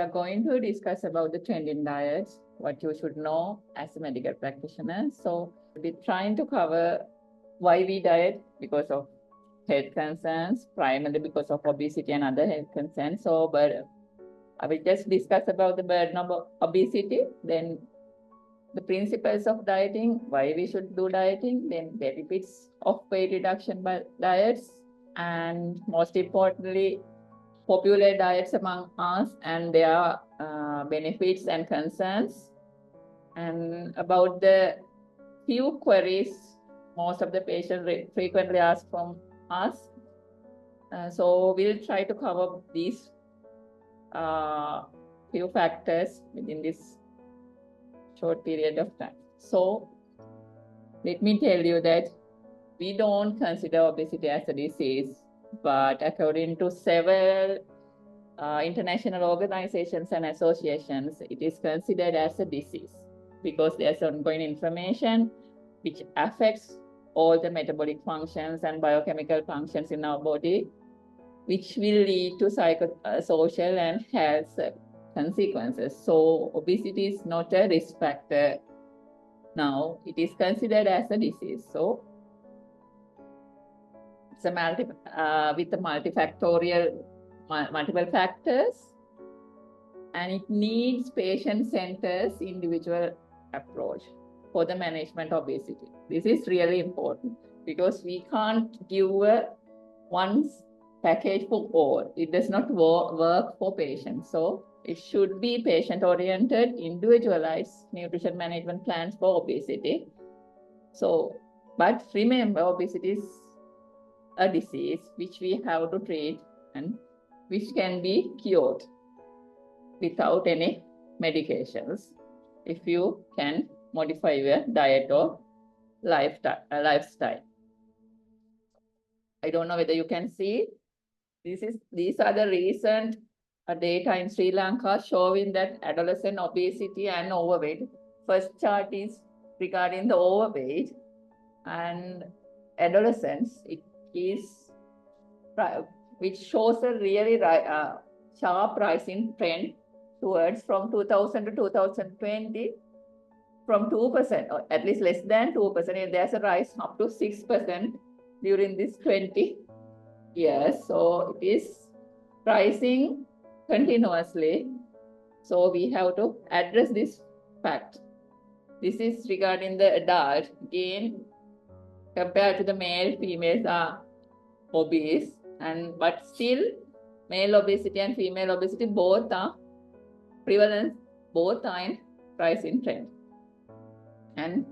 are going to discuss about the trend in diets, what you should know as a medical practitioner. So we're trying to cover why we diet because of health concerns, primarily because of obesity and other health concerns. So, but I will just discuss about the burden of obesity, then the principles of dieting, why we should do dieting, then benefits of weight reduction by diets, and most importantly, popular diets among us and their benefits and concerns, and about the few queries most of the patients frequently ask from us. So we'll try to cover these few factors within this short period of time. So let me tell you that we don't consider obesity as a disease, but according to several international organizations and associations, it is considered as a disease because there's ongoing inflammation which affects all the metabolic functions and biochemical functions in our body, which will lead to psychosocial and health consequences. So obesity is not a risk factor now, it is considered as a disease. So it's a with the multiple factors, and it needs patient-centered individual approach for the management of obesity. This is really important because we can't give one package for all. It does not work for patients. So it should be patient-oriented, individualized nutrition management plans for obesity. So, but remember, obesity is a disease which we have to treat and which can be cured without any medications if you can modify your diet or lifestyle. I don't know whether you can see. These are the recent data in Sri Lanka showing that adolescent obesity and overweight. First chart is regarding the overweight and adolescents. It is which shows a really sharp rising trend towards from 2000 to 2020 from 2%, or at least less than 2%, and there's a rise up to 6% during this 20 years. So it is rising continuously. So we have to address this fact. This is regarding the adult. Again, compared to the male, females are obese, but still male obesity and female obesity both are prevalent, both are in rising trend. And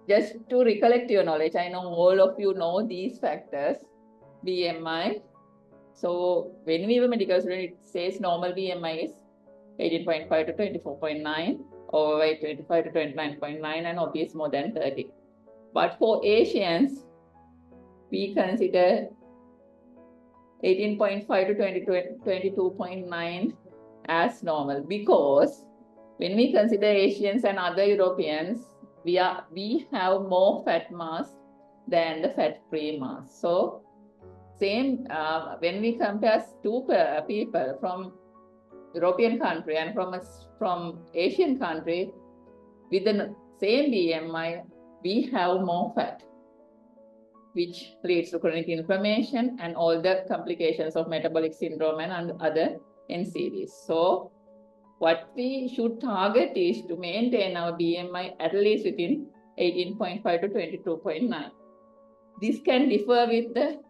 just to recollect your knowledge, I know all of you know these factors. BMI. So when we were medical student, it says normal BMI is 18.5 to 24.9, overweight 25 to 29.9, and obese more than 30. But for Asians, we consider 18.5 to 22.9 as normal, because when we consider Asians and other Europeans, we have more fat mass than the fat-free mass. So same when we compare two people from European country and from Asian country with the same BMI, we have more fat, which leads to chronic inflammation and all the complications of metabolic syndrome and other NCDs. So what we should target is to maintain our BMI at least within 18.5 to 22.9. This can differ with the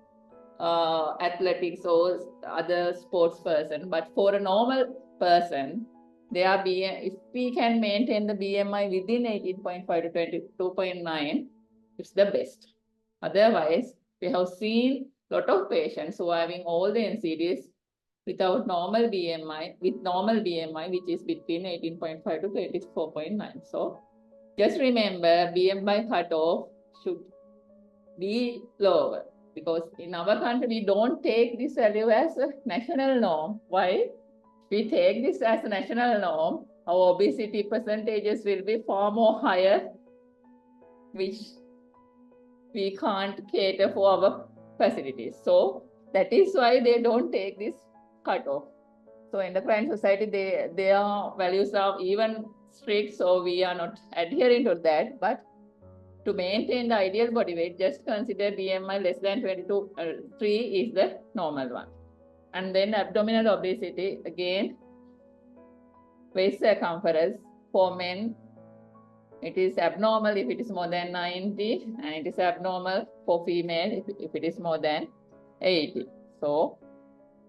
athletics or other sports person, but for a normal person, if we can maintain the BMI within 18.5 to 22.9, it's the best. Otherwise, we have seen a lot of patients who are having all the NCDs without normal BMI, with normal BMI, which is between 18.5 to 24.9. So just remember, BMI cutoff should be lower, because in our country, we don't take this value as a national norm. Why? We take this as a national norm, our obesity percentages will be far more higher, which we can't cater for our facilities. So that is why they don't take this cutoff. So endocrine society, their values are even strict, so we are not adhering to that. But to maintain the ideal body weight, just consider BMI less than 3 is the normal one. And then abdominal obesity, again, waist circumference for men, it is abnormal if it is more than 90, and it is abnormal for female if it is more than 80. So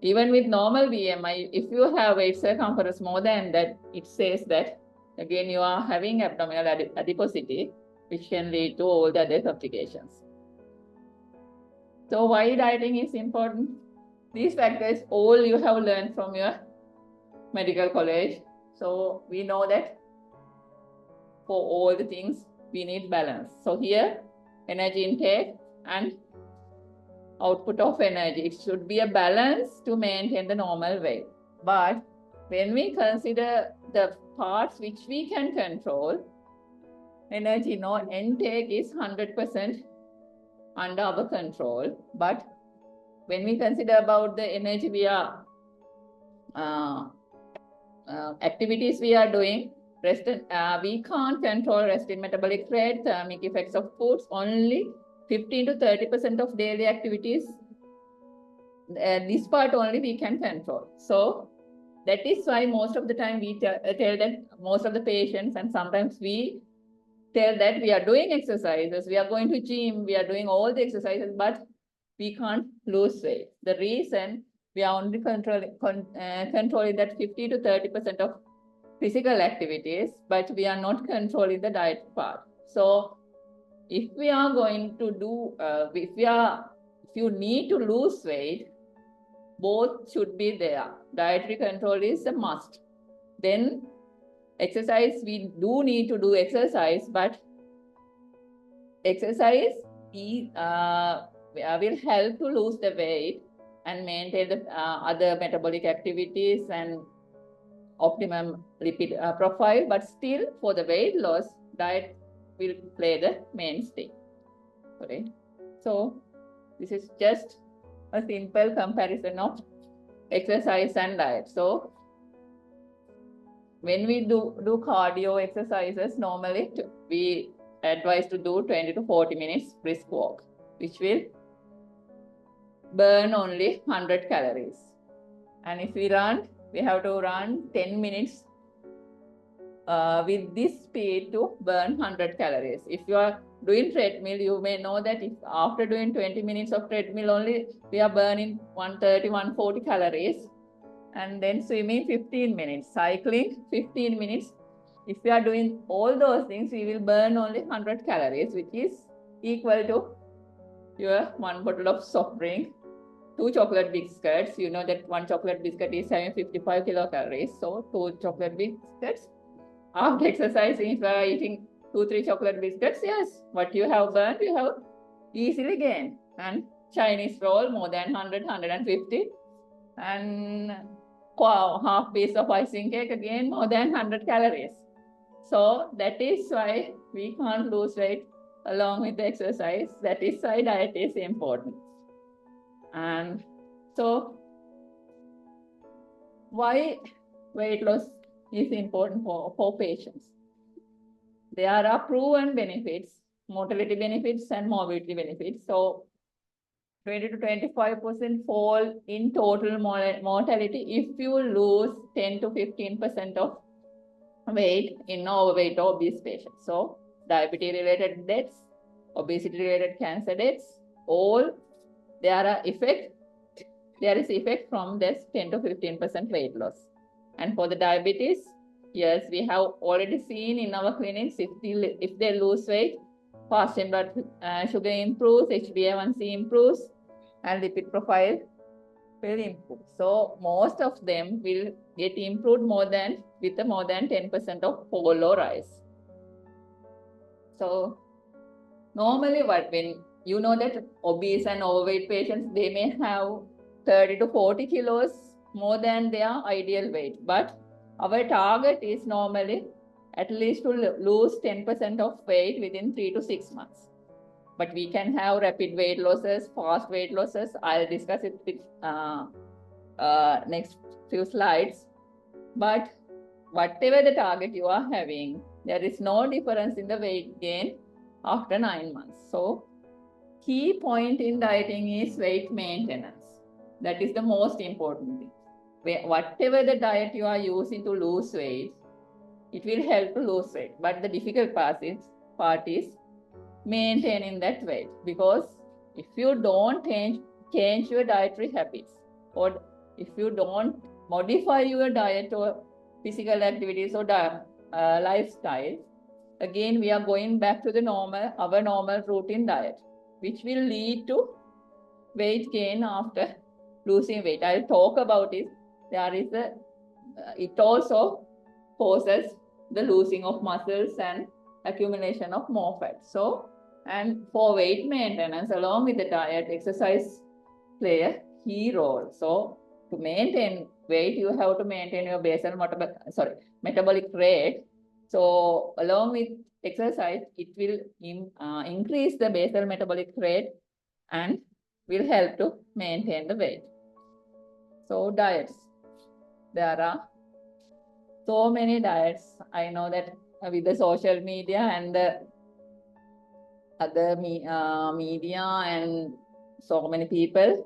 even with normal BMI, if you have waist circumference more than that, it says that again you are having abdominal adiposity, which can lead to all the other complications. So why dieting is important? These factors all you have learned from your medical college. So we know that for all the things we need balance. So here, energy intake and output of energy, it should be a balance to maintain the normal weight. But when we consider the parts which we can control, energy intake is 100% under our control. But when we consider about the energy we are activities we are doing, we can't control resting metabolic rate, thermic effects of foods. Only 15 to 30% of daily activities, this part only we can control. So that is why most of the time we tell that most of the patients, and sometimes we tell that we are doing exercises, we are going to gym, we are doing all the exercises, but we can't lose weight. The reason we are only controlling that 50 to 30% of physical activities, but we are not controlling the diet part. So if we are going to do, if you need to lose weight, both should be there. Dietary control is a must. Then exercise, we do need to do exercise, but exercise will help to lose the weight and maintain the other metabolic activities and optimum lipid profile. But still, for the weight loss, diet will play the mainstay. Okay. So this is just a simple comparison of exercise and diet. So when we do cardio exercises, normally we advise to do 20 to 40 minutes brisk walk, which will burn only 100 calories. And if we run, we have to run 10 minutes with this speed to burn 100 calories. If you are doing treadmill, you may know that if after doing 20 minutes of treadmill only, we are burning 130, 140 calories. And then swimming 15 minutes, cycling 15 minutes. If we are doing all those things, we will burn only 100 calories, which is equal to your 1 bottle of soft drink, 2 chocolate biscuits. You know that 1 chocolate biscuit is having 55 kilocalories. So 2 chocolate biscuits. After exercising, if you are eating 2-3 chocolate biscuits, yes, what you have burned, you have easily gained. And Chinese roll, more than 100, 150. And half piece of icing cake, again, more than 100 calories. So that is why we can't lose weight along with the exercise. That is why diet is important. And so why weight loss is important for patients? There are proven benefits, mortality benefits and morbidity benefits. So 20 to 25% fall in total mortality if you lose 10 to 15% of weight in overweight or obese patients. So diabetes-related deaths, obesity-related cancer deaths, all there is effect from this 10 to 15% weight loss. And for the diabetes, yes, we have already seen in our clinics, if they lose weight, fasting blood sugar improves, HbA1c improves, and lipid profile will improve. So most of them will get improved with more than 10% of fall or rise. So normally when you know that obese and overweight patients, they may have 30 to 40 kilos more than their ideal weight. But our target is normally at least to lose 10% of weight within 3 to 6 months. But we can have rapid weight losses, fast weight losses. I'll discuss it with next few slides. But whatever the target you are having, there is no difference in the weight gain after 9 months. So key point in dieting is weight maintenance. That is the most important thing. Whatever the diet you are using to lose weight, it will help to lose weight. But the difficult part is maintaining that weight, because if you don't change your dietary habits, or if you don't modify your diet or physical activities or lifestyle, again we are going back to our normal routine diet, which will lead to weight gain after losing weight. I'll talk about it. It also causes the losing of muscles and accumulation of more fat. So, and for weight maintenance, along with the diet, exercise play a key role. So, to maintain weight, you have to maintain your metabolic rate. So, along with exercise, it will increase the basal metabolic rate and will help to maintain the weight. So, diets. There are so many diets. I know that with the social media and the other media and so many people,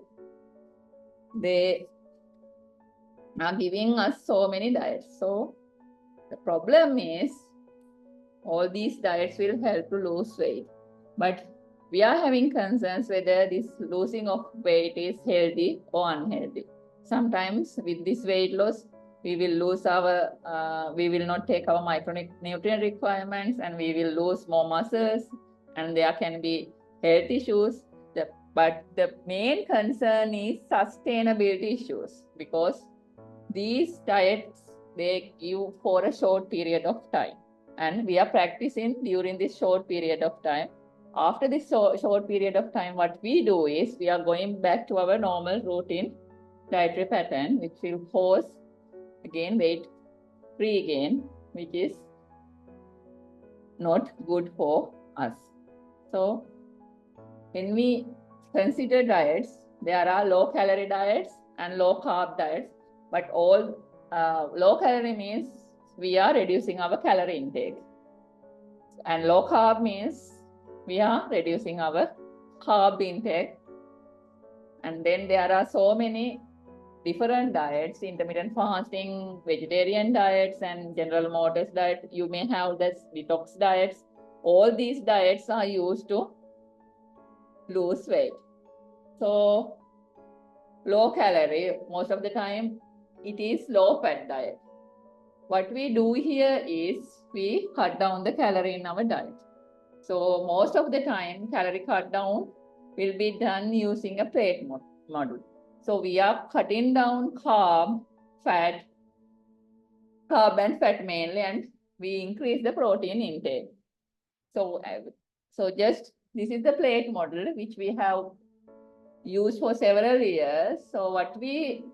they are giving us so many diets. So the problem is all these diets will help to lose weight, but we are having concerns whether this losing of weight is healthy or unhealthy. Sometimes with this weight loss, we will we will not take our micronutrient requirements, and we will lose more muscles, and there can be health issues. But the main concern is sustainability issues, because these diets, they give for a short period of time, and we are practicing during this short period of time. After this short period of time, what we do is we are going back to our normal routine dietary pattern, which will cause again weight regain, which is not good for us. So when we consider diets, there are low calorie diets and low carb diets, but all low calorie means we are reducing our calorie intake, and low carb means we are reducing our carb intake. And then there are so many different diets: intermittent fasting, vegetarian diets, and General Motors diet. You may have this detox diets. All these diets are used to lose weight. So low calorie, most of the time it is low fat diet. What we do here is we cut down the calorie in our diet. So most of the time calorie cut down will be done using a plate model. So we are cutting down carb and fat mainly, and we increase the protein intake. So just this is the plate model which we have used for several years. So what we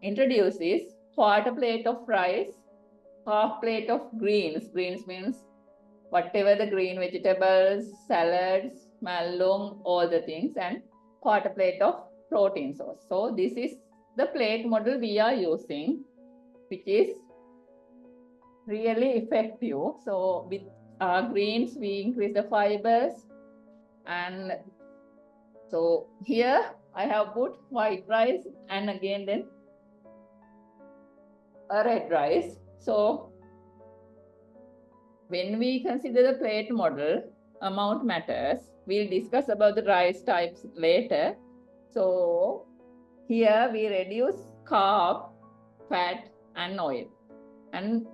introduce is quarter plate of rice, half plate of greens. Greens means whatever the green vegetables, salads, malung, all the things, and quarter plate of protein source. So this is the plate model we are using, which is really effective. So with greens, we increase the fibers, and so here I have put white rice and again then a red rice. So when we consider the plate model, amount matters. We'll discuss about the rice types later. So here we reduce carb, fat, and oil. And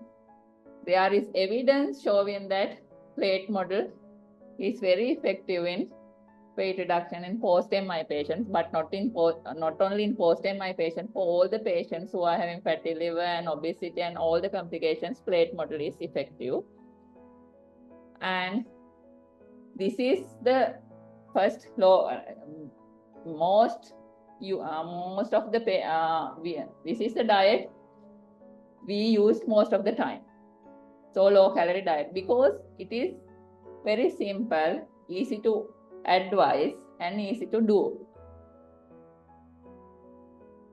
there is evidence showing that plate model is very effective in weight reduction in post-MI patients, but not only in post-MI patients, for all the patients who are having fatty liver and obesity and all the complications, plate model is effective. And this is the first this is the diet we use most of the time. So low calorie diet, because it is very simple, easy to advise and easy to do.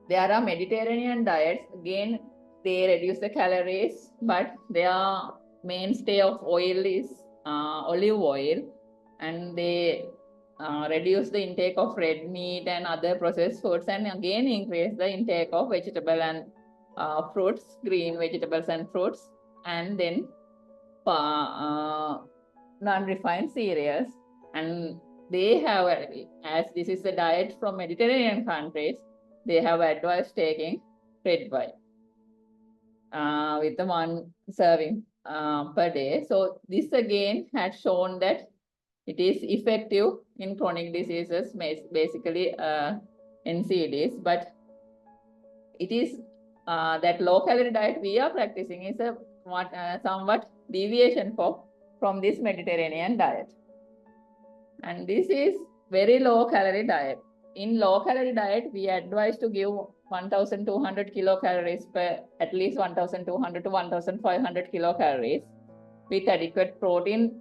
there are Mediterranean diets. Again, they reduce the calories, but their mainstay of oil is olive oil, and they reduce the intake of red meat and other processed foods, and again increase the intake of vegetable and fruits, green vegetables and fruits, and then non-refined cereals. And they have, as this is a diet from Mediterranean countries, they have advised taking red wine with the one serving per day. So this again had shown that it is effective in chronic diseases, basically NCDs, but it is that low-calorie diet we are practicing is a somewhat deviation from this Mediterranean diet. And this is very low-calorie diet. In low-calorie diet, we advise to give 1,200 kilocalories per, at least 1,200 to 1,500 kilocalories with adequate protein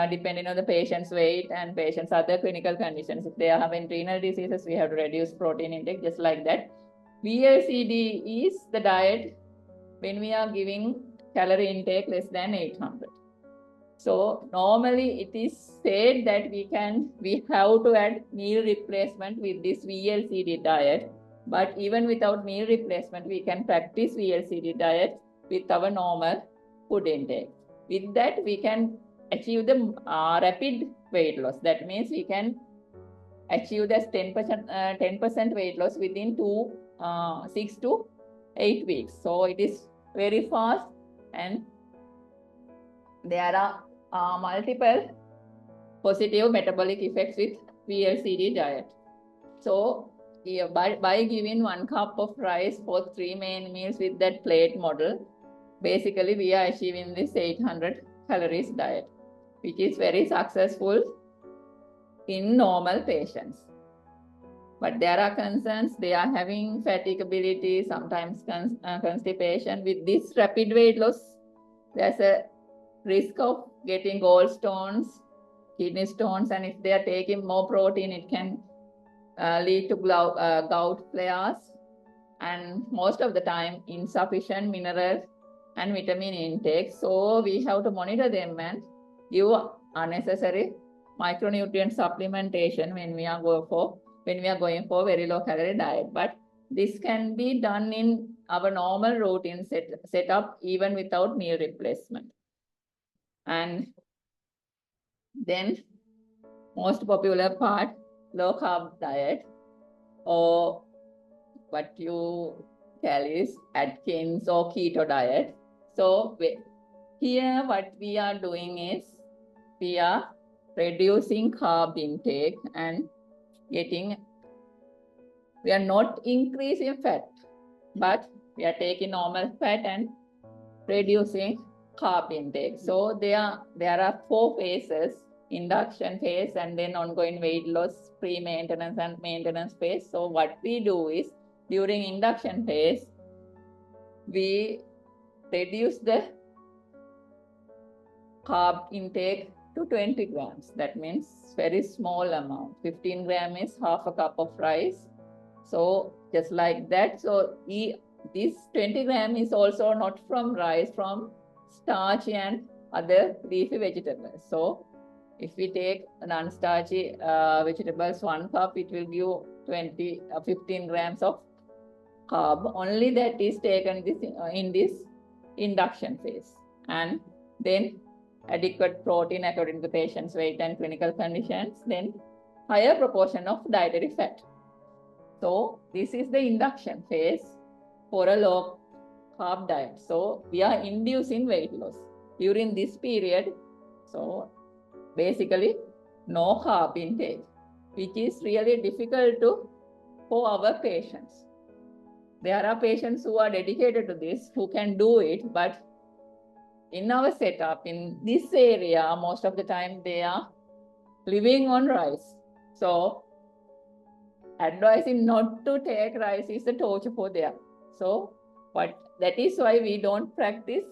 depending on the patient's weight and patient's other clinical conditions. If they are having renal diseases, we have to reduce protein intake just like that. VLCD is the diet when we are giving calorie intake less than 800. So normally it is said that we have to add meal replacement with this VLCD diet, but even without meal replacement, we can practice VLCD diet with our normal food intake. With that, we can achieve the rapid weight loss. That means we can achieve this 10% weight loss within 6 to 8 weeks. So it is very fast, and there are multiple positive metabolic effects with VLCD diet. So yeah, by giving 1 cup of rice for 3 main meals with that plate model, basically we are achieving this 800 calories diet, which is very successful in normal patients. But there are concerns. They are having fatigability, sometimes constipation. With this rapid weight loss, there's a risk of getting gallstones, kidney stones, and if they are taking more protein, it can lead to gout flares, and most of the time insufficient mineral and vitamin intake. So we have to monitor them and give unnecessary micronutrient supplementation when we are going for very low calorie diet. But this can be done in our normal routine setup even without meal replacement. And then most popular part, low carb diet, or what you call is Atkins or keto diet. So here what we are doing is we are reducing carb intake and we are not increasing fat, but we are taking normal fat and reducing carb intake. So there are 4 phases: induction phase, and then ongoing weight loss, pre-maintenance and maintenance phase. So what we do is during induction phase, we reduce the carb intake to 20 grams. That means very small amount. 15 grams is half a cup of rice. So just like that. So this 20 grams is also not from rice, from starch and other leafy vegetables. So if we take non-starchy vegetables 1 cup, it will give 15 grams of carb. Only that is taken in this induction phase, and then adequate protein according to the patient's weight and clinical conditions, then higher proportion of dietary fat. So this is the induction phase for a low carb diet. So we are inducing weight loss during this period. So basically no carb intake, which is really difficult for our patients. There are patients who are dedicated to this, who can do it, but in our setup, in this area, most of the time they are living on rice. So advising not to take rice is a torture for them. So that is why we don't practice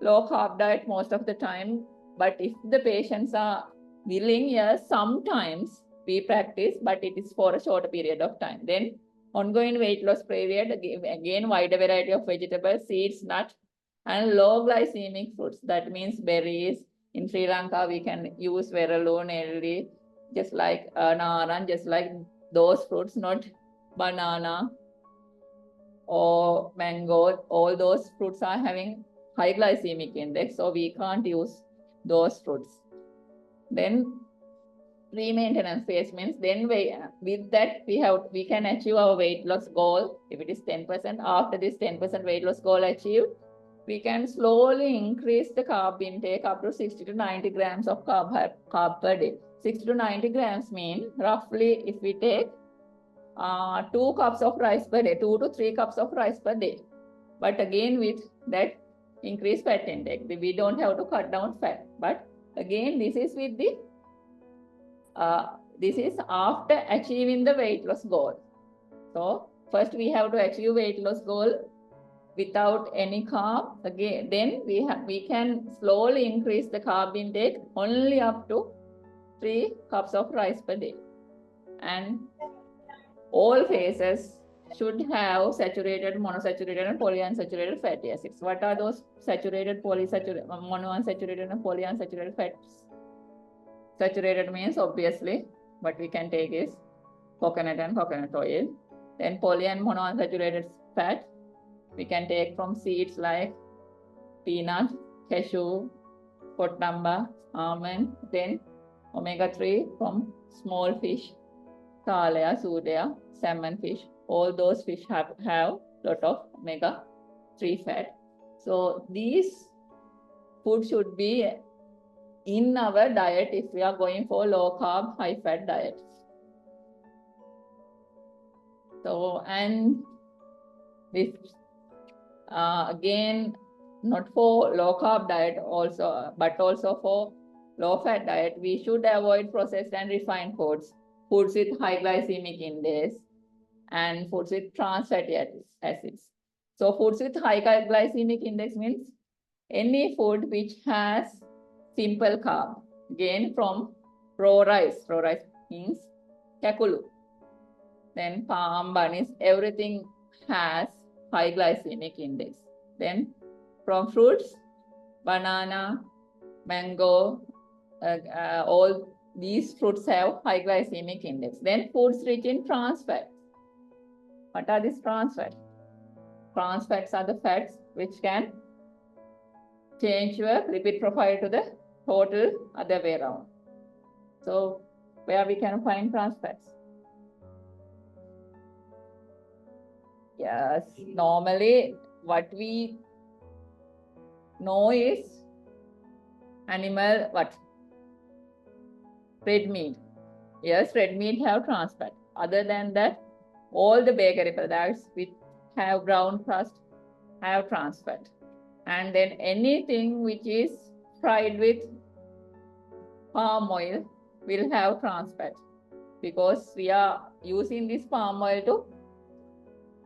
low carb diet most of the time. But if the patients are willing, yes, sometimes we practice, but it is for a shorter period of time. Then ongoing weight loss period, again, wider variety of vegetables, seeds, nuts, and low glycemic fruits. That means berries. In Sri Lanka, we can use veralone, LD, just like naran, just like those fruits, not banana or mango. All those fruits are having high glycemic index, so we can't use those fruits. Then pre-maintenance phase means then with that we can achieve our weight loss goal. If it is 10%, after this 10% weight loss goal achieved, we can slowly increase the carb intake up to 60 to 90 grams of carb per day. 60 to 90 grams mean roughly if we take 2 cups of rice per day, 2 to 3 cups of rice per day. But again, with that increased fat intake, we don't have to cut down fat. But again, this is with the this is after achieving the weight loss goal. So first we have to achieve weight loss goal without any carb. Again, then we can slowly increase the carb intake only up to 3 cups of rice per day. And all phases should have saturated, monosaturated, and polyunsaturated fatty acids. What are those saturated, monounsaturated, and polyunsaturated fats? Saturated means obviously what we can take is coconut and coconut oil. Then poly and monounsaturated fat we can take from seeds like peanut, cashew, cotamba, almond. Then omega-3 from small fish, thalia, sudaya, salmon fish. All those fish have lot of omega-3 fat. So these food should be in our diet if we are going for low carb, high fat diet. So, and this again, not for low carb diet also, but also for low fat diet, we should avoid processed and refined foods, foods with high glycemic index, and foods with trans fatty acids. So foods with high glycemic index means any food which has simple carb. Again, from raw rice means kakulu. Then palm, bunnies, everything has high glycemic index. Then from fruits, banana, mango, all these fruits have high glycemic index. Then foods rich in trans fats. What are these trans fats? Trans fats are the fats which can change your lipid profile to the total other way around. So where we can find trans fats? Yes, normally what we know is animal what? Red meat. Yes, red meat have trans fat. Other than that, all the bakery products which have brown crust have trans fat. And then anything which is fried with palm oil will have trans fat, because we are using this palm oil to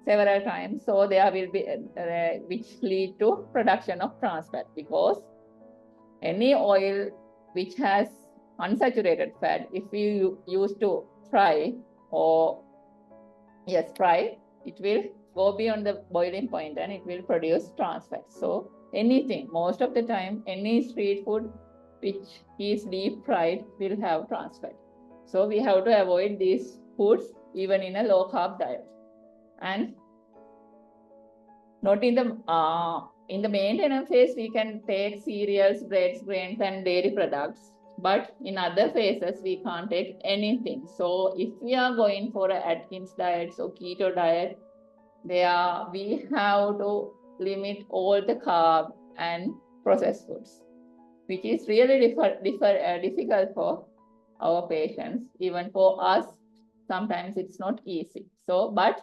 several times, so there will be which lead to production of trans fat, because any oil which has unsaturated fat, if we use to fry fry, it will go beyond the boiling point and it will produce trans fat. So anything, most of the time, any street food which is deep fried will have trans fat. So we have to avoid these foods even in a low carb diet. And not in the maintenance phase, we can take cereals, breads, grains, and dairy products. But in other phases, we can't take anything. So if we are going for an Atkins diet or keto diet, we have to limit all the carb and processed foods, which is really difficult for our patients. Even for us, sometimes it's not easy. So, but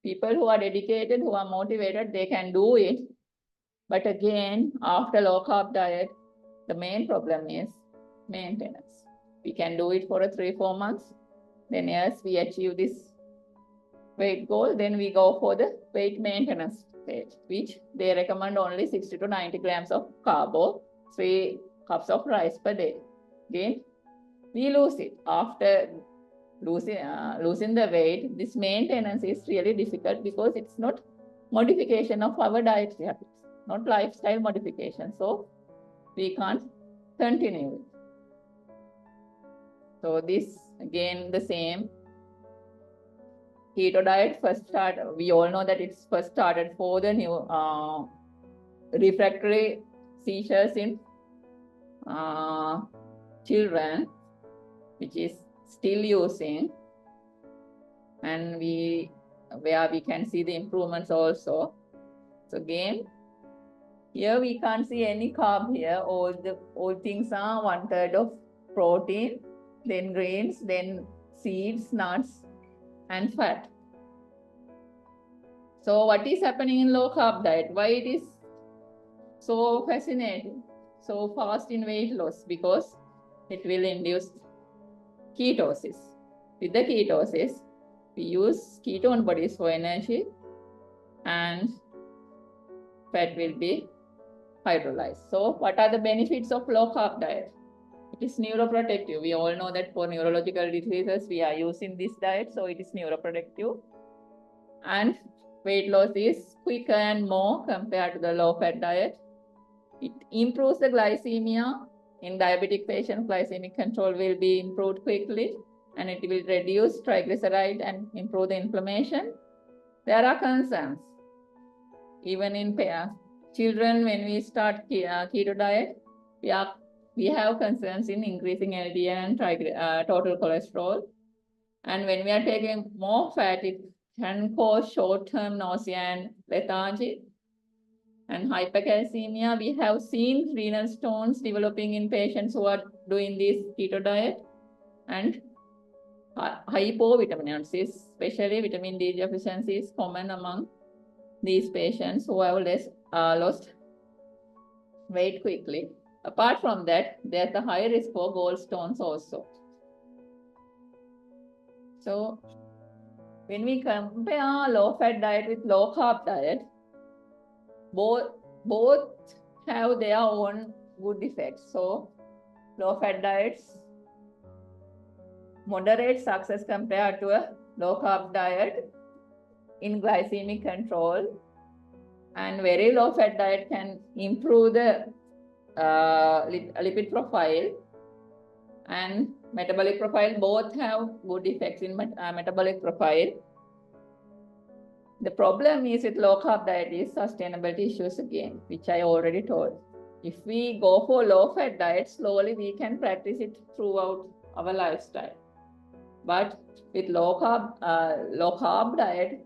people who are dedicated, who are motivated, they can do it. But again, after low carb diet, the main problem is maintenance. We can do it for 3-4 months. Then yes, we achieve this weight goal. Then we go for the weight maintenance stage, which they recommend only 60 to 90 grams of carbo, 3 cups of rice per day. Again, we lose it after losing the weight, this maintenance is really difficult because it's not modification of our dietary habits, not lifestyle modification. So we can't continue it. So this again the same. Keto diet first started, we all know that it's first started for the new refractory seizures in children, which is still using, and where we can see the improvements also. So again, here we can't see any carb here. All things are 1/3 of protein, then grains, then seeds, nuts, and fat. So what is happening in low carb diet? Why it is so fascinating, so fast in weight loss? Because it will induce ketosis. With the ketosis, we use ketone bodies for energy and fat will be hydrolyzed. So what are the benefits of low carb diet? It is neuroprotective. We all know that for neurological diseases, we are using this diet. So it is neuroprotective. And weight loss is quicker and more compared to the low fat diet. It improves the glycemia. In diabetic patients, glycemic control will be improved quickly, and it will reduce triglyceride and improve the inflammation. There are concerns. Even in children, when we start keto diet, we have concerns in increasing LDL and total cholesterol. And when we are taking more fat, it can cause short-term nausea and lethargy. And hypercalcemia, we have seen renal stones developing in patients who are doing this keto diet. And hypovitaminasis, especially vitamin D deficiency, is common among these patients who have lost weight quickly. Apart from that, there's a high risk for gallstones also. So when we compare low-fat diet with low-carb diet, both have their own good effects. So low-fat diets moderate success compared to a low-carb diet in glycemic control, and very low-fat diet can improve the lipid profile and metabolic profile. Both have good effects in metabolic profile. The problem is with low carb diet is sustainability issues again, which I already told. If we go for low fat diet, slowly we can practice it throughout our lifestyle. But with low carb diet,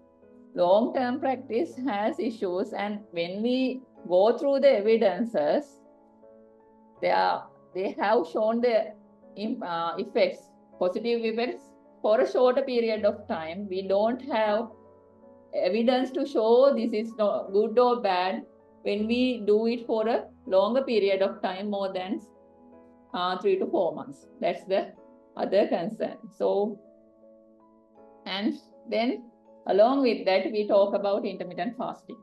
long-term practice has issues, and when we go through the evidences, they have shown the effects, positive effects for a shorter period of time. We don't have evidence to show this is not good or bad when we do it for a longer period of time, more than 3 to 4 months. That's the other concern. So, and then along with that, we talk about intermittent fasting.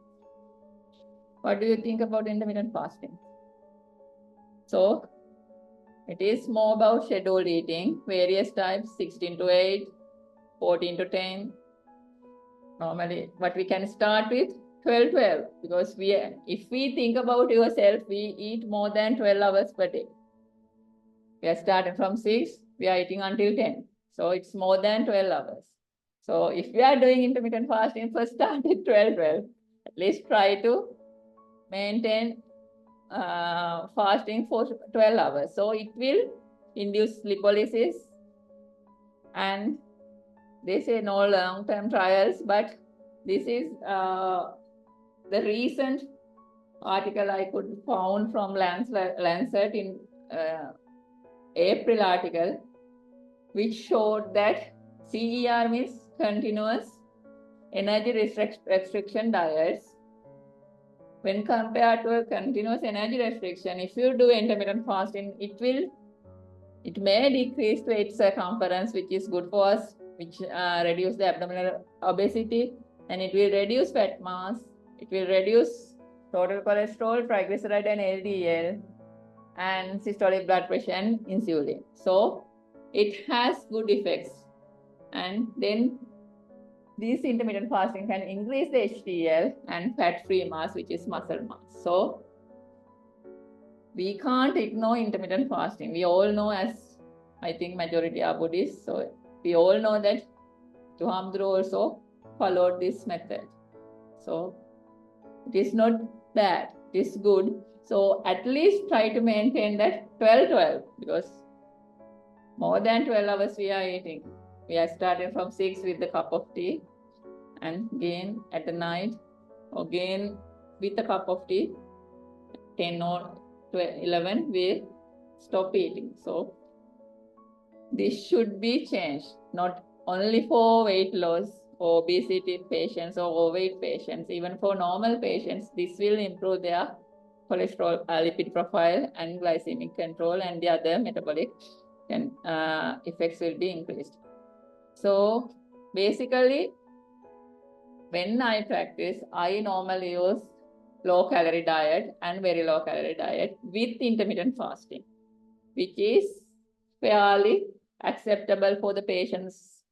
What do you think about intermittent fasting? So it is more about scheduled eating, various types, 16 to 8, 14 to 10. Normally, but we can start with 12, because if we think about yourself, we eat more than 12 hours per day. We are starting from 6, we are eating until 10. So it's more than 12 hours. So if we are doing intermittent fasting, first start at 12, at least try to maintain fasting for 12 hours. So it will induce lipolysis, and they say no long-term trials, but this is the recent article I could found from Lancet in April article, which showed that CER means continuous energy restriction diets. When compared to a continuous energy restriction, if you do intermittent fasting, it may decrease weight circumference, which is good for us, which reduce the abdominal obesity, and it will reduce fat mass, it will reduce total cholesterol, triglyceride and LDL, and systolic blood pressure and insulin. So it has good effects. And then this intermittent fasting can increase the HDL and fat-free mass, which is muscle mass. So we can't ignore intermittent fasting. We all know, as I think majority are Buddhists, so we all know that Tuhamdru also followed this method. So it is not bad, it is good. So at least try to maintain that 12-12, because more than 12 hours we are eating. We are starting from 6 with the cup of tea, and again at the night, again with a cup of tea, 10 or 12, 11 we stop eating. So this should be changed, not only for weight loss, obesity patients or overweight patients. Even for normal patients, this will improve their cholesterol, lipid profile and glycemic control, and the other metabolic effects will be increased. So basically, when I practice, I normally use low calorie diet and very low calorie diet with intermittent fasting, which is fairly acceptable for the patients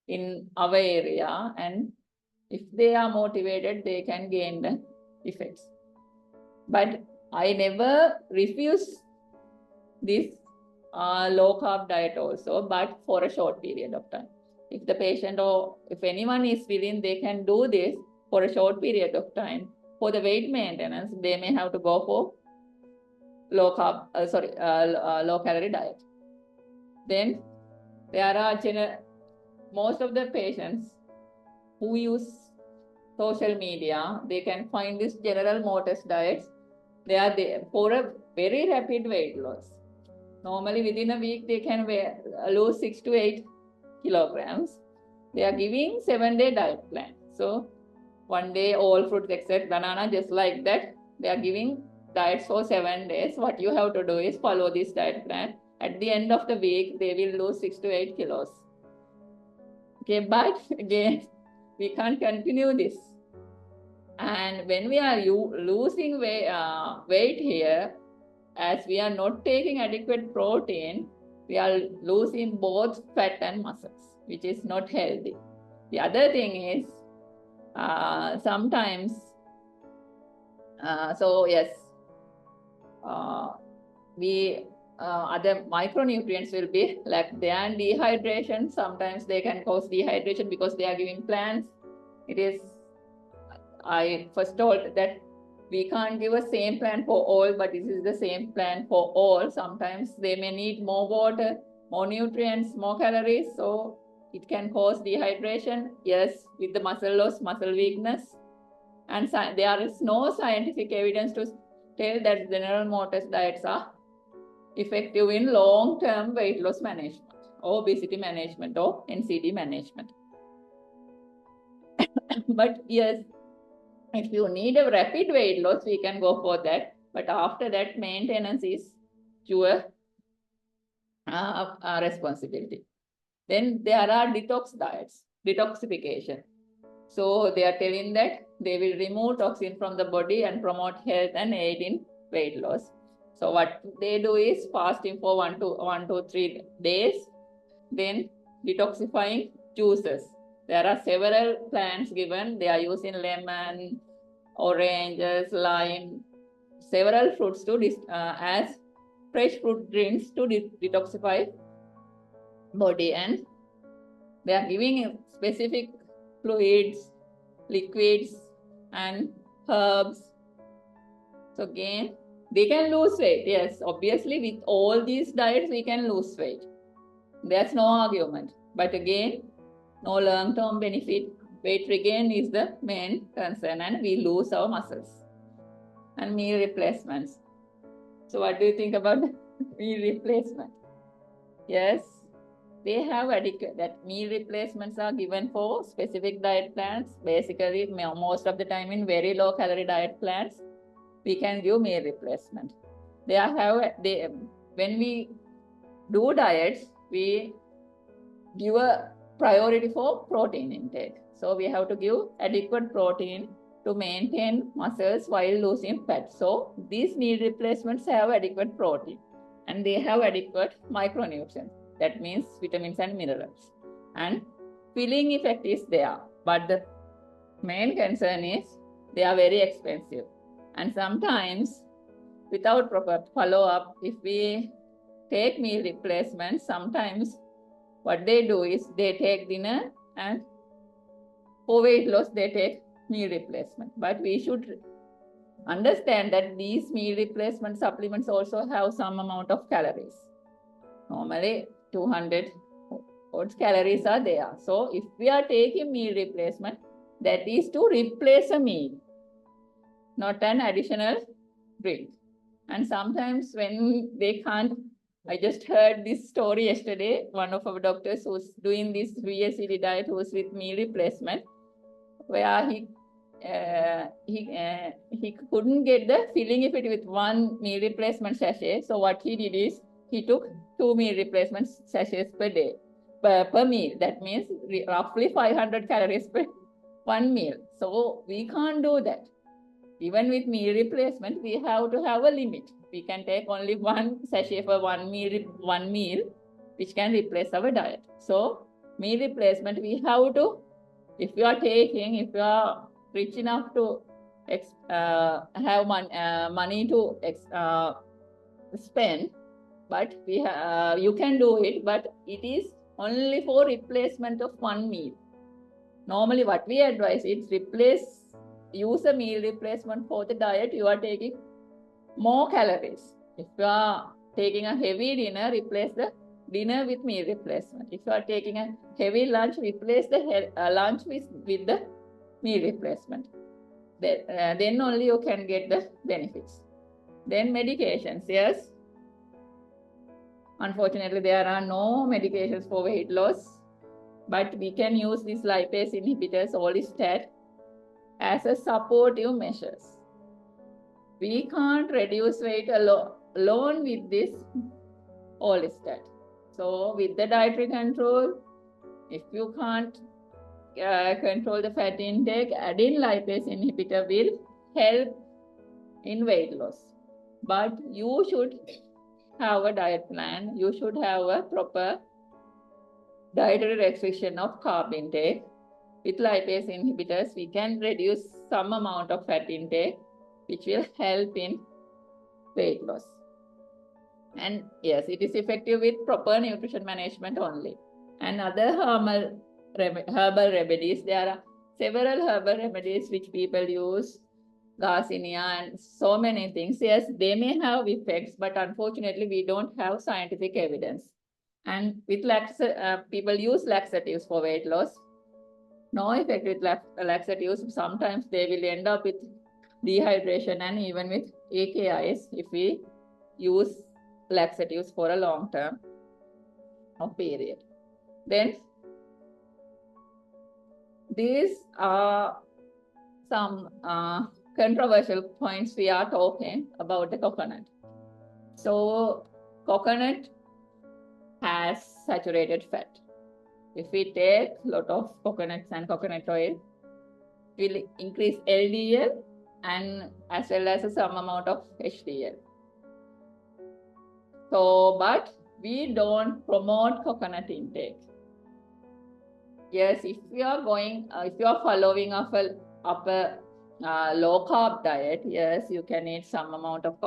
in our area, and if they are motivated, they can gain the effects. But I never refuse this low carb diet also, but for a short period of time. If the patient or if anyone is willing, they can do this for a short period of time. For the weight maintenance, they may have to go for low calorie diet. Then there are most of the patients who use social media, they can find this General Motors diets. They are there for a very rapid weight loss. Normally within a week, they can lose 6 to 8 kilograms. They are giving 7-day diet plan. So one day all fruits except banana, just like that. They are giving diets for 7 days. What you have to do is follow this diet plan. At the end of the week, they will lose 6 to 8 kilos. Okay, but again, we can't continue this. And when we are losing weight here, as we are not taking adequate protein, we are losing both fat and muscles, which is not healthy. The other thing is, sometimes, other micronutrients will be lacked there, and dehydration. Sometimes they can cause dehydration because they are giving plants. I first told that we can't give a same plan for all, but this is the same plan for all. Sometimes they may need more water, more nutrients, more calories, so it can cause dehydration. Yes, with the muscle loss, muscle weakness. And there is no scientific evidence to tell that General Motors diets are effective in long-term weight loss management, or obesity management, or NCD management. But yes, if you need a rapid weight loss, we can go for that. But after that, maintenance is your responsibility. Then there are detox diets, detoxification. So they are telling that they will remove toxin from the body and promote health and aid in weight loss. So what they do is fasting for 1 to 3 days, then detoxifying juices. There are several plants given. They are using lemon, oranges, lime, several fruits to as fresh fruit drinks to detoxify body, and they are giving specific fluids, liquids, and herbs. So again, they can lose weight. Yes, obviously with all these diets we can lose weight. There's no argument. But again, no long-term benefit. Weight regain is the main concern, and we lose our muscles. And meal replacements. So what do you think about meal replacement? Yes, they have adequate, that meal replacements are given for specific diet plans. Basically, most of the time in very low calorie diet plans, we can give meal replacement. When we do diets, we give a priority for protein intake. So we have to give adequate protein to maintain muscles while losing fat. So these meal replacements have adequate protein, and they have adequate micronutrients. That means vitamins and minerals. And filling effect is there, but the main concern is they are very expensive. And sometimes, without proper follow-up, if we take meal replacements, sometimes what they do is they take dinner, and for weight loss, they take meal replacement. But we should understand that these meal replacement supplements also have some amount of calories. Normally, 200 odd calories are there. So, if we are taking meal replacement, that is to replace a meal, not an additional drink. And sometimes when they can't, I just heard this story yesterday. One of our doctors who's doing this VSCD diet was with meal replacement, where he couldn't get the filling effect with one meal replacement sachet. So what he did is he took 2 meal replacement sachets per day, per meal. That means roughly 500 calories per one meal. So we can't do that. Even with meal replacement, we have to have a limit. We can take only one sachet for one meal, which can replace our diet. So meal replacement, we have to, if you are rich enough to have money to spend, but you can do it, but it is only for replacement of one meal. Normally, what we advise is use a meal replacement for the diet. You are taking more calories. If you are taking a heavy dinner, replace the dinner with meal replacement. If you are taking a heavy lunch, replace the lunch with the meal replacement. Then only you can get the benefits. Then medications. Yes, unfortunately, there are no medications for weight loss, but we can use these lipase inhibitors, orlistat, as a supportive measures. We can't reduce weight alone with this orlistat. So with the dietary control, if you can't control the fat intake, adding lipase inhibitor will help in weight loss. But you should have a diet plan. You should have a proper dietary restriction of carb intake. With lipase inhibitors, we can reduce some amount of fat intake, which will help in weight loss. And yes, it is effective with proper nutrition management only. And other herbal remedies, there are several herbal remedies which people use, garcinia and so many things. Yes, they may have effects, but unfortunately, we don't have scientific evidence. And with people use laxatives for weight loss. No effect with laxatives. Sometimes they will end up with dehydration and even with AKIs if we use laxatives for a long term of period. Then these are some controversial points we are talking about the coconut. So coconut has saturated fat. If we take a lot of coconuts and coconut oil, it will increase LDL and as well as some amount of HDL. So, but we don't promote coconut intake. Yes, if you are following a low carb diet, yes, you can eat some amount of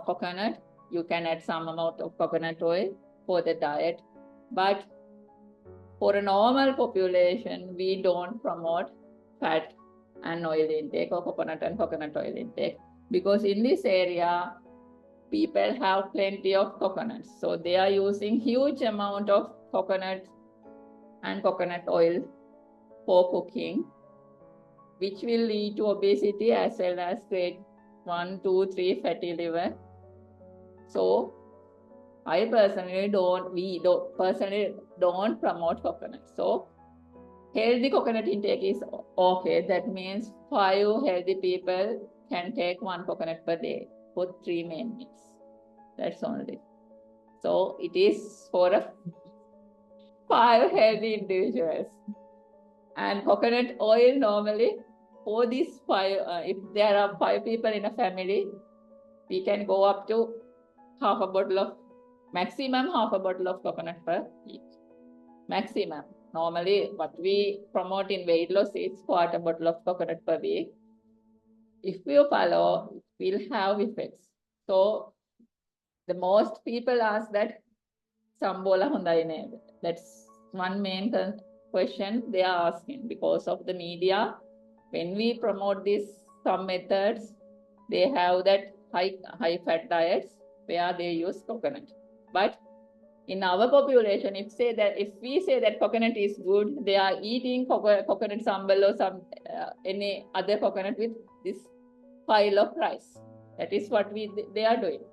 coconut. You can add some amount of coconut oil for the diet. But for a normal population, we don't promote fat and oil intake or coconut and coconut oil intake, because in this area, people have plenty of coconuts. So they are using huge amount of coconut and coconut oil for cooking, which will lead to obesity as well as grade 1, 2, 3 fatty liver. So we personally don't promote coconut. So healthy coconut intake is okay. That means 5 healthy people can take 1 coconut per day for 3 main meals. That's only. So it is for 5 healthy individuals. And coconut oil normally for these 5, if there are 5 people in a family, we can go up to maximum half a bottle of coconut per week. Maximum, normally what we promote in weight loss is quarter bottle of coconut per week. If you follow, it will have effects. So the most people ask that, Sambola Hundai name. That's one main question they are asking because of the media. When we promote these some methods, they have that high fat diets where they use coconut. But in our population, if we say that coconut is good, they are eating coconut sambal or some any other coconut with this pile of rice. That is what they are doing.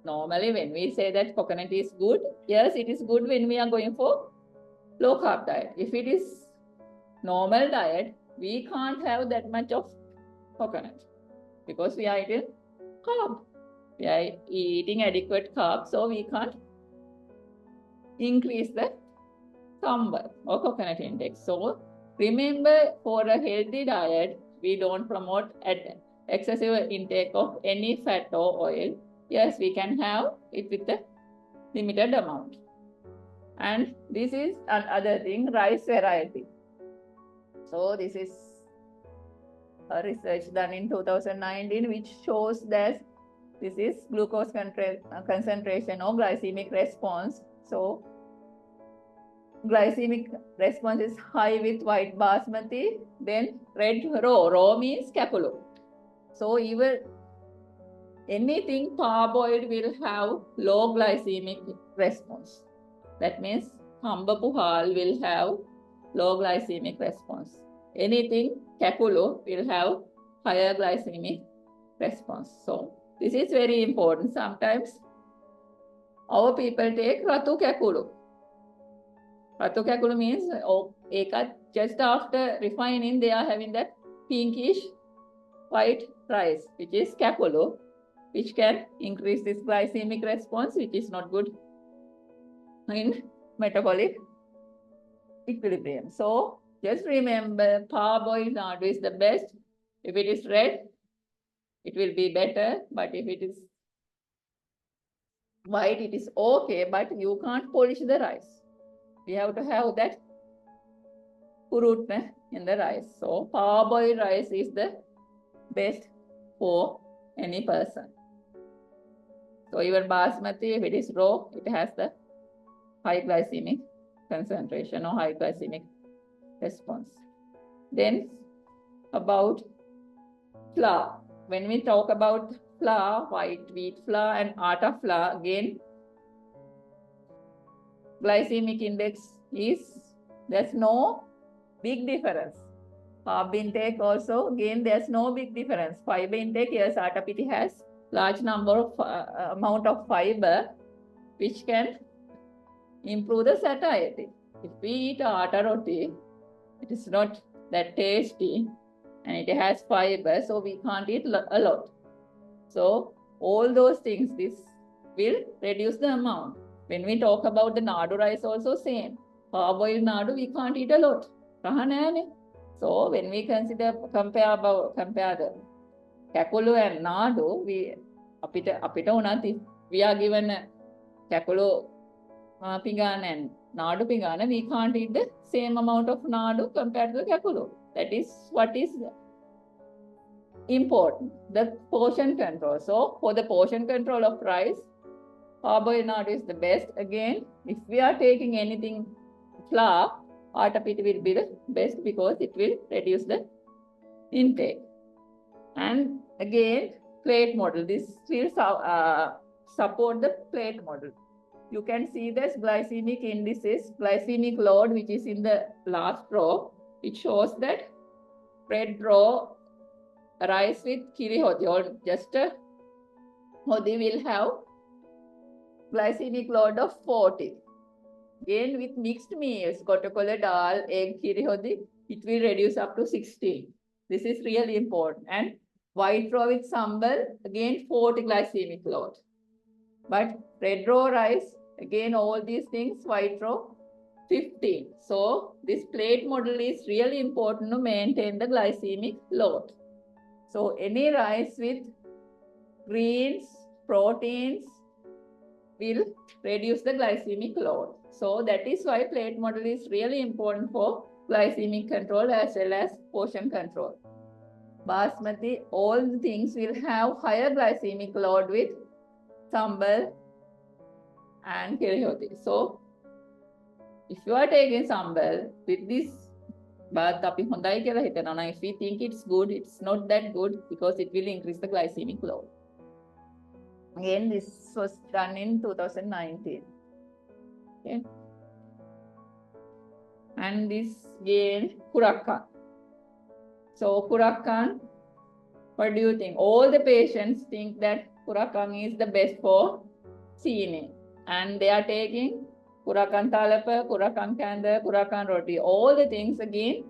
Normally, when we say that coconut is good, yes, it is good when we are going for low carb diet. If it is normal diet, we can't have that much of coconut because we are eating carb. We are eating adequate carbs, so we can't increase the sambal or coconut intake. So remember, for a healthy diet, we don't promote excessive intake of any fat or oil. Yes, we can have it with a limited amount. And this is another thing, rice variety. So this is a research done in 2019 which shows that this is glucose concentration or glycemic response. So glycemic response is high with white basmati, then red raw. Raw means capullo. So even anything parboiled will have low glycemic response. That means hamba puhal will have low glycemic response. Anything capullo will have higher glycemic response. So this is very important. Sometimes our people take ratu capullo. Ratu capullo means just after refining, they are having that pinkish white rice, which is capullo, which can increase this glycemic response, which is not good in metabolic equilibrium. So just remember, parboiled nadu is the best. If it is red, it will be better. But if it is white, it is okay, but you can't polish the rice. We have to have that purut in the rice. So parboiled rice is the best for any person. So even basmati, if it is raw, it has the high glycemic concentration or high glycemic response. Then about flour. When we talk about flour, white wheat flour and atta flour, again, glycemic index is, there's no big difference. Carb intake also, again, there's no big difference. Fiber intake, yes, atta piti has large number of amount of fiber, which can improve the satiety. If we eat atta roti, it is not that tasty and it has fiber, so we can't eat a lot. So all those things, this will reduce the amount. When we talk about the nadu rice, also same. Parboiled nadu, we can't eat a lot. So when we compare the capullo and nadu, we are given capullo pingana and nadu pingana, we can't eat the same amount of nadu compared to the capullo. That is what is important, the portion control. So for the portion control of rice, parboiled nadu is the best. Again, if we are taking anything flour, atta piti will be the best because it will reduce the intake. And again, plate model. This will support the plate model. You can see this glycemic indices, glycemic load, which is in the last row. It shows that red raw rice with kiri hodi or just a hodi will have glycemic load of 40. Again, with mixed meals, kotakola dal, egg, kiri hodi, it will reduce up to 16. This is really important. And white raw with sambal, again 40 glycemic load. But red raw rice, again all these things, white raw 15. So this plate model is really important to maintain the glycemic load. So any rice with greens, proteins will reduce the glycemic load. So that is why plate model is really important for glycemic control as well as portion control. Basmati, all the things will have higher glycemic load with sambal and kirihoti. So if you are taking sambal with this bath, if we think it's good, it's not that good because it will increase the glycemic load. Again, this was done in 2019. Okay. And this again, Kurakan. So Kurakan, what do you think? All the patients think that Kurakan is the best for Sini. And they are taking Kurakan Talapa, Kurakan Kanda, Kurakan Roti. All the things again,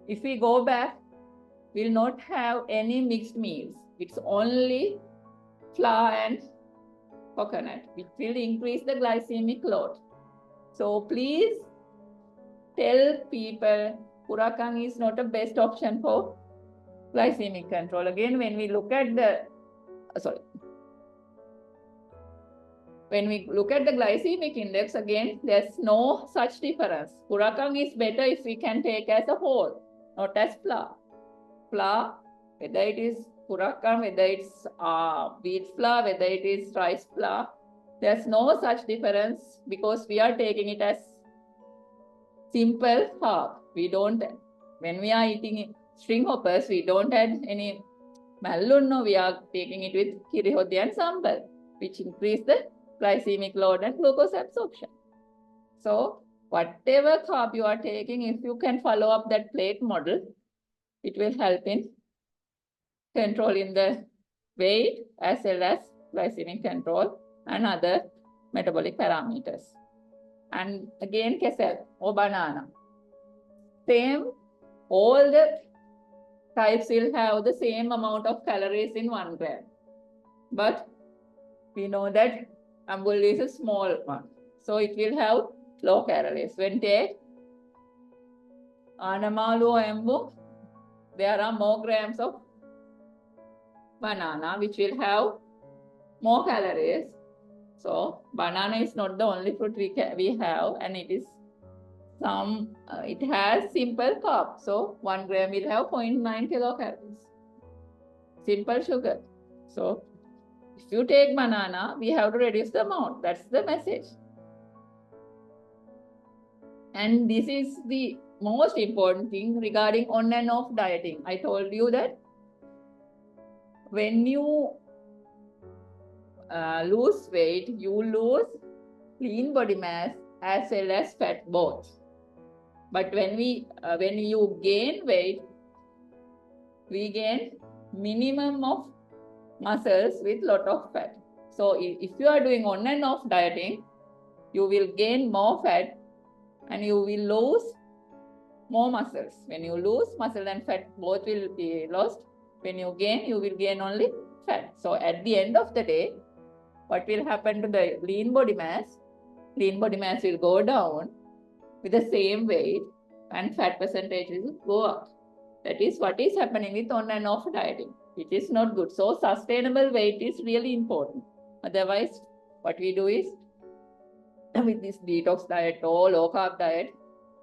if we go back, will not have any mixed meals. It's only flour and coconut, which will increase the glycemic load. So please tell people Kurakan is not the best option for glycemic control. Again, when we look at the glycemic index, again, there's no such difference. Kurakan is better if we can take as a whole, not as flour. Flour, whether it is Kurakan, whether it's wheat flour, whether it is rice flour, there's no such difference because we are taking it as simple carb. We don't, when we are eating string hoppers, we don't add any mallunno. We are taking it with kirihoti and sambal, which increase the glycemic load and glucose absorption. So whatever carb you are taking, if you can follow up that plate model, it will help in controlling the weight as well as glycemic control and other metabolic parameters. And again, kesel or banana. Same, all the types will have the same amount of calories in 1 gram. But we know that ambul is a small one. So it will have low calories. When take anamalu or embu, there are more grams of banana which will have more calories. So banana is not the only fruit we have, and it is it has simple carb. So 1 gram will have 0.9 kilocalories. Simple sugar. So if you take banana, we have to reduce the amount. That's the message. And this is the most important thing regarding on and off dieting. I told you that when you lose weight, you lose lean body mass as well as fat both. But when you gain weight, we gain minimum of muscles with lot of fat. So if you are doing on and off dieting, you will gain more fat and you will lose more muscles. When you lose, muscle and fat both will be lost. When you will gain only fat. So at the end of the day, what will happen to the lean body mass? Lean body mass will go down with the same weight and fat percentage will go up. That is what is happening with on and off dieting. It is not good. So sustainable weight is really important. Otherwise, what we do is with this detox diet or low carb diet,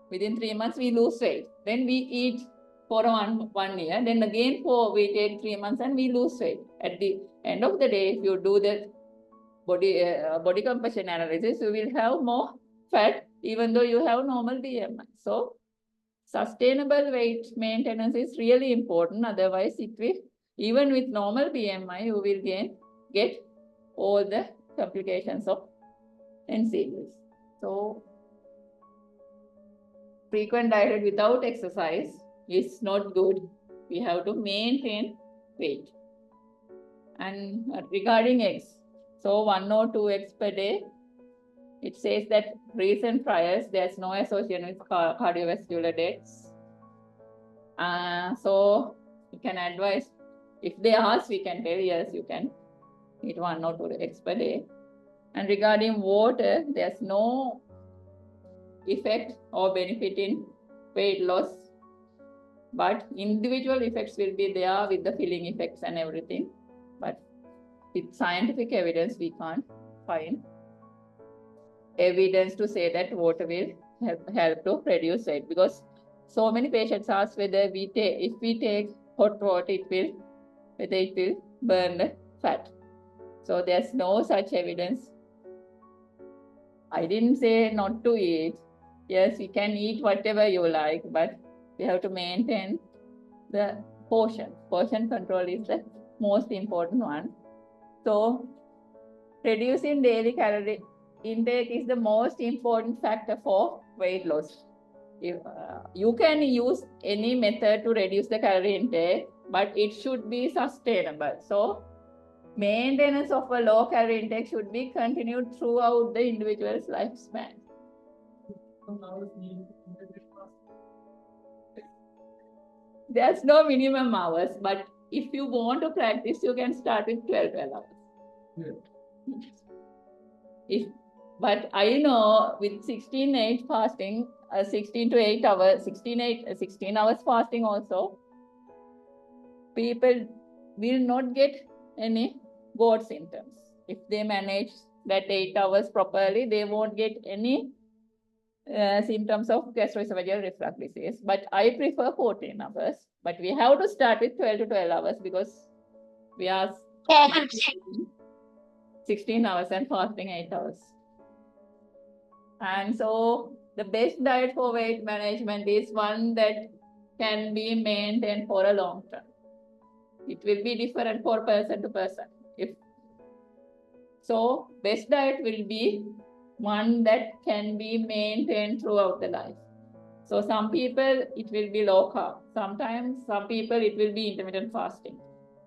within 3 months we lose weight. Then we eat for 1 year. Then again we take 3 months and we lose weight. At the end of the day, if you do the body composition analysis, you will have more fat even though you have normal BMI. So sustainable weight maintenance is really important. Otherwise, even with normal BMI, you will get all the complications of NCDs. So frequent diet without exercise is not good. We have to maintain weight. And regarding eggs, so 1 or 2 eggs per day, it says that recent trials, there's no association with cardiovascular deaths. So you can advise, if they ask, we can tell yes, you can eat 1 or 2 eggs per day. And regarding water, there's no effect or benefit in weight loss, but individual effects will be there with the filling effects and everything. But with scientific evidence, we can't find evidence to say that water will help to reduce weight, because so many patients ask whether if we take hot water, whether it will burn the fat. So there's no such evidence. I didn't say not to eat. Yes, you can eat whatever you like, but we have to maintain the portion. Portion control is the most important one. So reducing daily calorie intake is the most important factor for weight loss. You can use any method to reduce the calorie intake, but it should be sustainable. So maintenance of a low calorie intake should be continued throughout the individual's lifespan. There's no minimum hours, but if you want to practice, you can start with 12 hours. Yeah. But I know with 16-8 fasting, 16 to 8 hours, 16 hours fasting also, people will not get any GORD symptoms. If they manage that 8 hours properly, they won't get any symptoms of gastroesophageal reflux disease. But I prefer 14 hours. But we have to start with 12 to 12 hours because we are 16 hours and fasting 8 hours. And so the best diet for weight management is one that can be maintained for a long term. It will be different for person to person. So best diet will be one that can be maintained throughout the life. So some people, it will be low carb. Sometimes some people, it will be intermittent fasting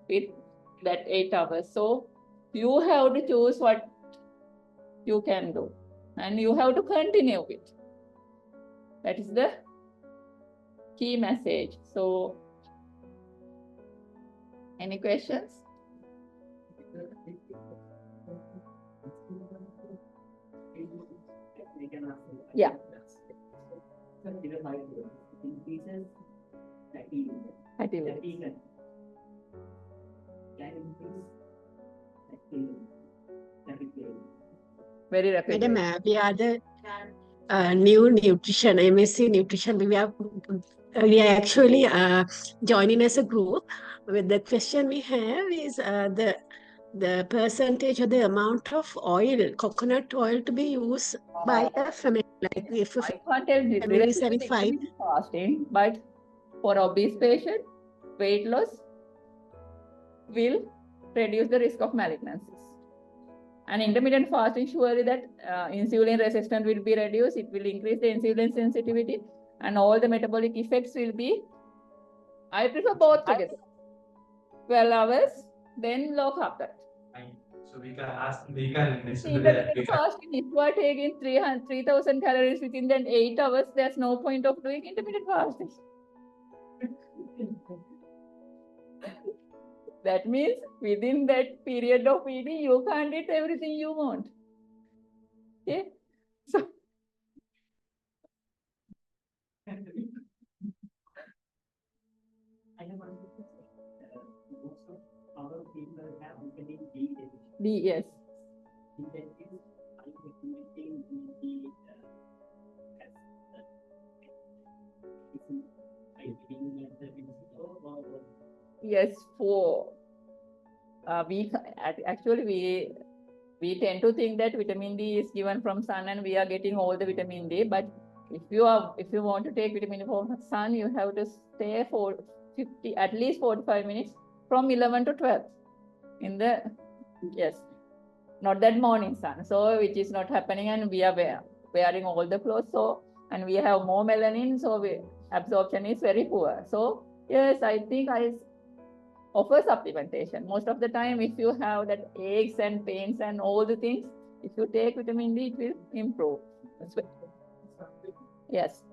with that 8 hours. So you have to choose what you can do. And you have to continue it. That is the key message. So, any questions? Yeah. Very rapid. Madam, we are the new nutrition, MSc nutrition. We are actually joining as a group. With the question we have is the percentage or the amount of oil, coconut oil, to be used by a family. Like if a family is having 5 fasting, but for obese patient, weight loss will reduce the risk of malignancies. And intermittent fasting, surely that insulin resistance will be reduced. It will increase the insulin sensitivity, and all the metabolic effects will be. I prefer both together. 12 hours, then low carb diet. So we can listen to intermittent fasting, if you are taking 3,000 calories within that 8 hours, there's no point of doing intermittent fasting. That means within that period of eating, you can't eat everything you want. Okay? So, yes. Yes, for we tend to think that vitamin D is given from sun and we are getting all the vitamin D. But if you want to take vitamin D from sun, you have to stay for at least 45 minutes from 11 to 12 in the not that morning sun. So which is not happening, and we are wearing all the clothes. So and we have more melanin, so absorption is very poor. So yes, I think I offer supplementation. Most of the time, if you have that aches and pains and all the things, if you take vitamin D, it will improve. Yes.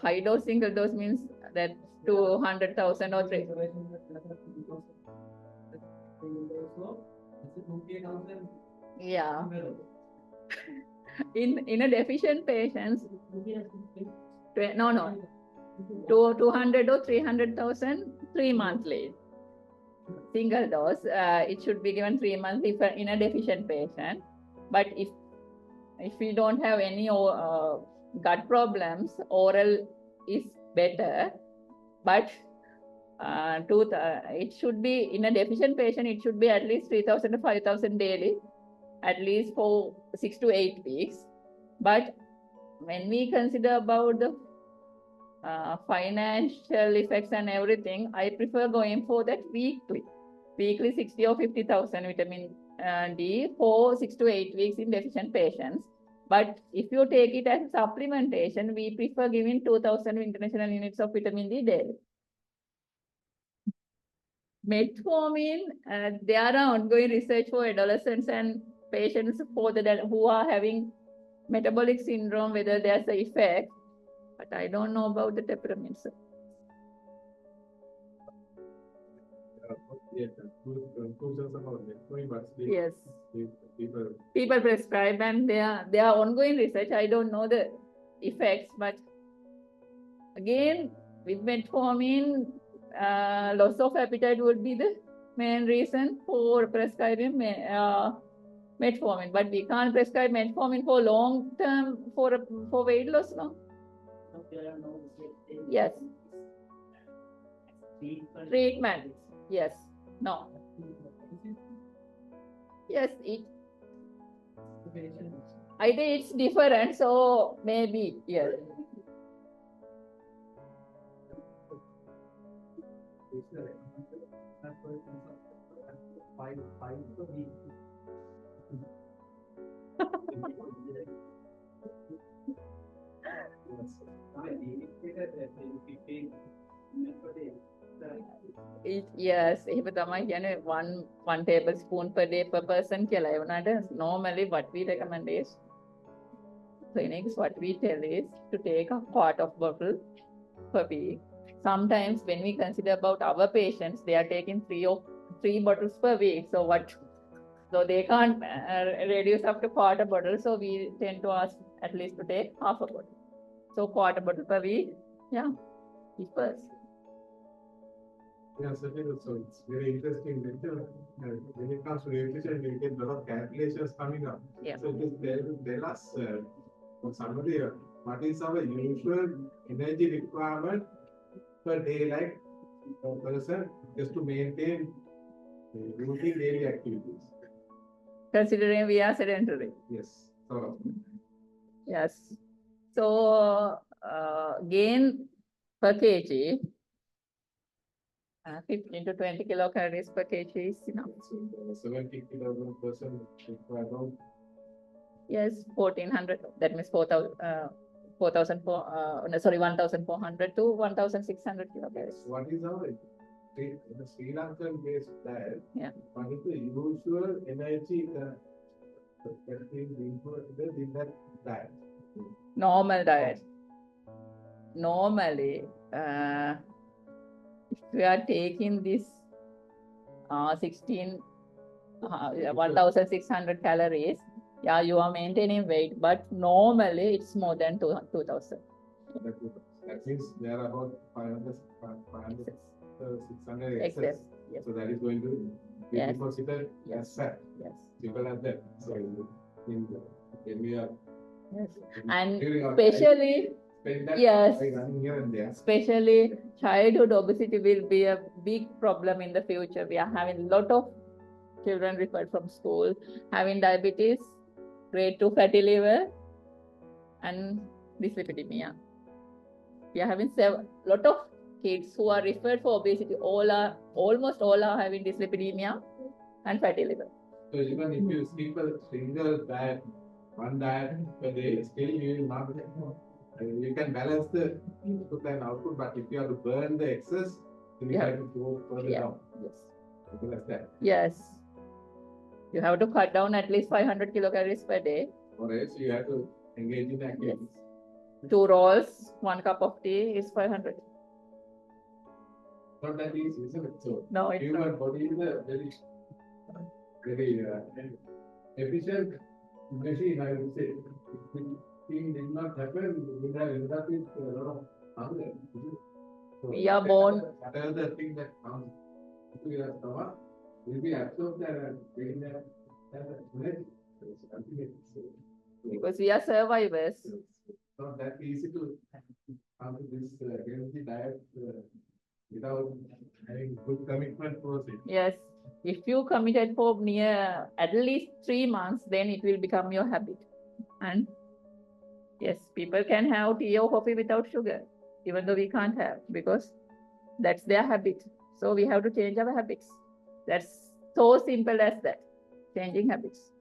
High dose, single dose means that 200,000 or 3. Yeah. In a deficient patients, no. to 200 or 300,000 3 monthly. Single dose, it should be given 3 months if in a deficient patient. But if we don't have any gut problems, oral is better. But it should be in a deficient patient, it should be at least 3,000 to 5,000 daily, at least for 6 to 8 weeks. But when we consider about the financial effects and everything, I prefer going for that weekly 60 or 50,000 vitamin D for 6 to 8 weeks in deficient patients. But if you take it as supplementation, we prefer giving 2,000 international units of vitamin D daily. Metformin, there are ongoing research for adolescents and patients who are having metabolic syndrome, whether there's an effect, but I don't know about the temperament. Yes. People prescribe, and there are ongoing research. I don't know the effects, but again, with metformin, loss of appetite would be the main reason for prescribing metformin. But we can't prescribe metformin for long term for weight loss, no? Yes. Treatment. Yes. No. Yes. I think it's different, so maybe yes. Yes, one tablespoon per day per person. Normally, what we recommend is clinics. What we tell is to take a quart of bottle per week. Sometimes, when we consider about our patients, they are taking three bottles per week. So they can't reduce up to quarter bottle. So we tend to ask at least to take half a bottle. So quarter bottle per week. Yeah, each person. Yeah, certainly. So it's very interesting that when it comes to nutrition, we get a lot of calculations coming up. Yeah. So just tell us, somebody, what is our usual energy requirement per day, like per person, just to maintain routine daily activities? Considering we are sedentary. Yes. So. Yes. So gain per kg. 15 to 20 kilocalories per kg is enough. 70 kilos per person require. Yes, 1,400. That means 1,400 to 1,600 kilocalories. What is our Sri Lankan based diet? Yeah. What is the usual energy that is included in that diet? Normal diet. Normally, if we are taking this 1,600 calories, yeah, you are maintaining weight, but normally it's more than 2,000. That means there are about 500, 600 excess. Yes. So that is going to be deposited as fat. Yes. People have that. So when we are. Yes. And especially. Yes, especially childhood obesity will be a big problem in the future. We are having a lot of children referred from school having diabetes, grade 2 fatty liver, and dyslipidemia. We are having a lot of kids who are referred for obesity. Almost all are having dyslipidemia and fatty liver. So even if you skip a single diet, one diet per day, still you will not. You can balance the input and output, but if you have to burn the excess, then you have to go further down. Yes. Simple as that. Yes. You have to cut down at least 500 kilocalories per day. Or else you have to engage in activities. Yes. 2 rolls, 1 cup of tea is 500. Not that easy, isn't it? So no, it's human not. body is a very efficient machine, I would say. If thing did not happen, we would have ended up with a lot of hunger. So We are born. whatever the thing that comes to your stomach will be absorbed and taken as energy. It's ultimate. Because we are survivors. It's not that easy to come to this healthy diet without having good commitment towards it. Yes. If you committed for near at least 3 months, then it will become your habit. And yes, people can have tea or coffee without sugar, even though we can't have, because that's their habit. So we have to change our habits. That's so simple as that, changing habits.